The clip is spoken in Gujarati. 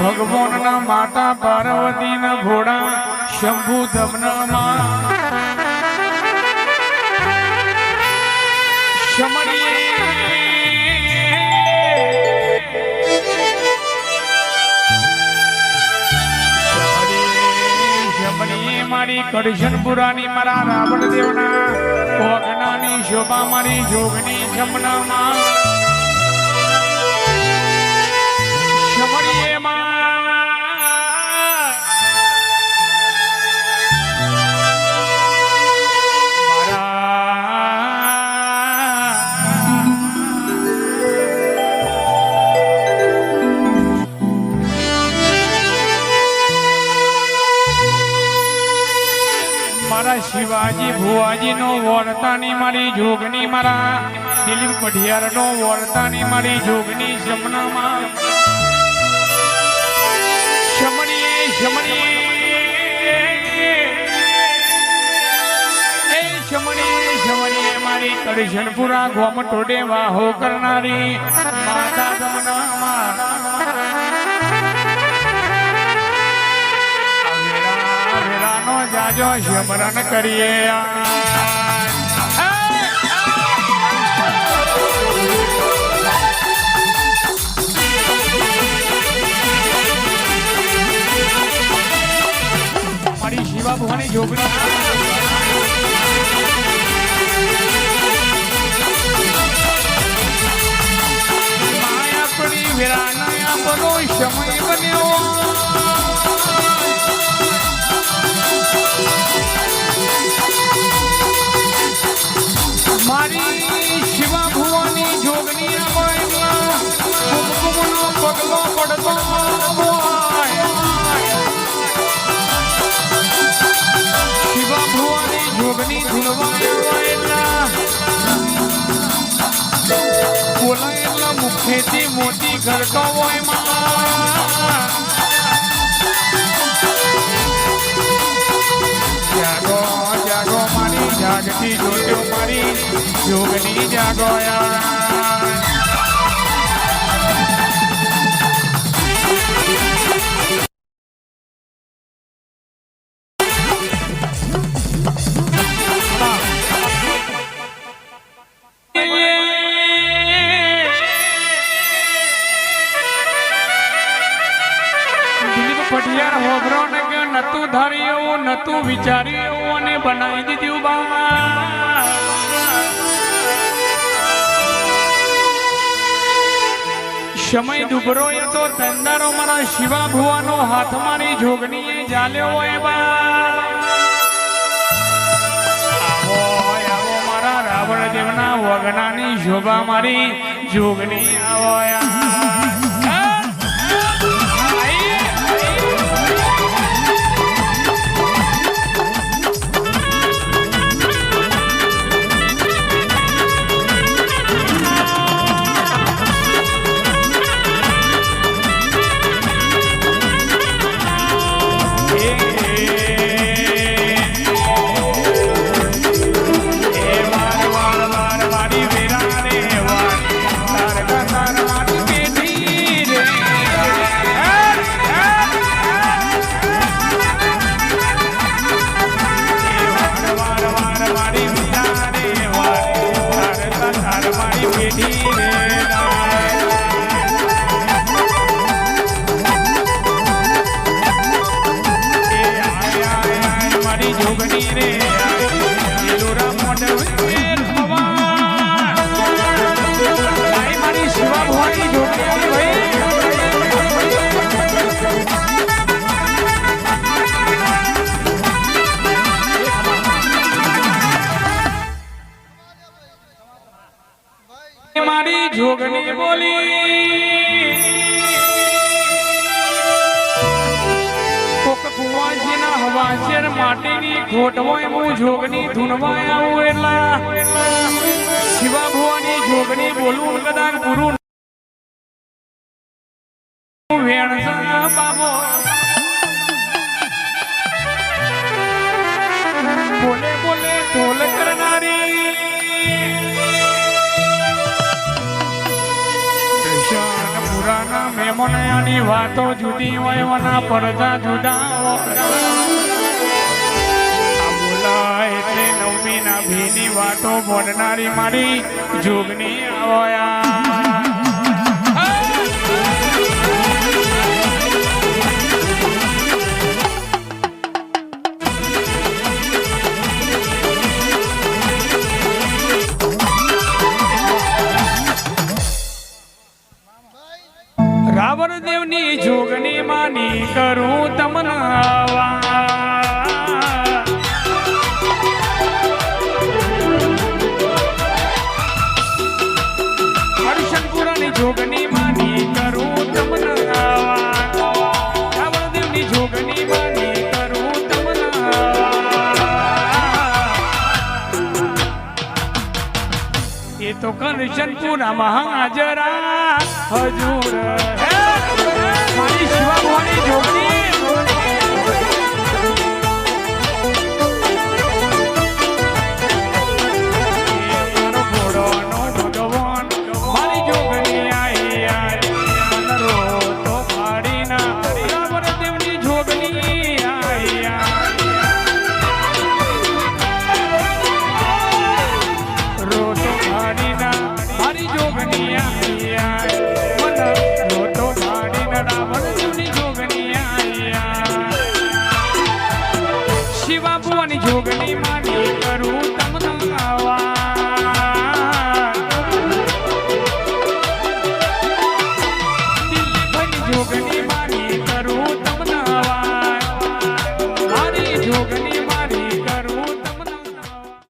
ભગવાનના માતા પાર્વતીના ઘોડા શંભુ ધમનામાં મારી કરશનપુરાની મારા રાવણ દેવના ઓગનાની શોભા મારી જોગની જમનામાં શમણીએ શિવાજી ભુવાજી નો વળતાની મારી જોગની મારા દિલીપ પઢિયાર નો વળતાની મારી જોગની જમનામાં શમણીએ શમણીએ મારી કરશનપુરા ગોમ ટોડે વાહો કરનારી માતા જમનામાં જાજો શમરણ કરીએ મારી શિવા ભવાની જોગણી માયા પડી વિરાના બનો સમય બન્યો મારી શિવા ભુવાની જોગની કુમકુમનો પગલો પડતો શિવા ભુવાની જોગની ધૂળવાયેલા બોલાયેલા મુખેથી મોતી ઘરતો હોય જાગો જાગો મારી જાગતી જોજો મારી જોગની જાગોયા પઢિયાર હોબરો ને કે નતું ધાર્યું નતું વિચાર્યું અને બનાવી દીધું બાબા સમય ડુબરો એ તો તંદારો મારા શિવા ભુવાનો હાથ મારી જોગની જાલ્યો હોય બા આવો મારા રાવણ દેવના વગનાની શોભા મારી જોગની આવો મારી જોગની બોલી કોક કુવાજીના હવાશેર માટીની ખોટ હોય હું જોગની ધૂનવાય આવું એટલા શિવા ભુવાની જોગની બોલું કદાચ પૂરું વેણસા બાબો બોલે બોલે ઢોલ કરનારી પુરાના મને આની વાતો જુદી હોય વના પડતા જુદા હોય એટલે નવમી ના ભીની વાતો બોલનારી મારી જોગની આવયા રાવણ દેવની જોગની માની કરું તમને હરિશનપુરાની જોગની માની કરું તમને રાવણ દેવની જોગની માની કરું તમને એ તો કરશનપુરામાં હાજરા હજુર મારી શિવા ભવાની જોગની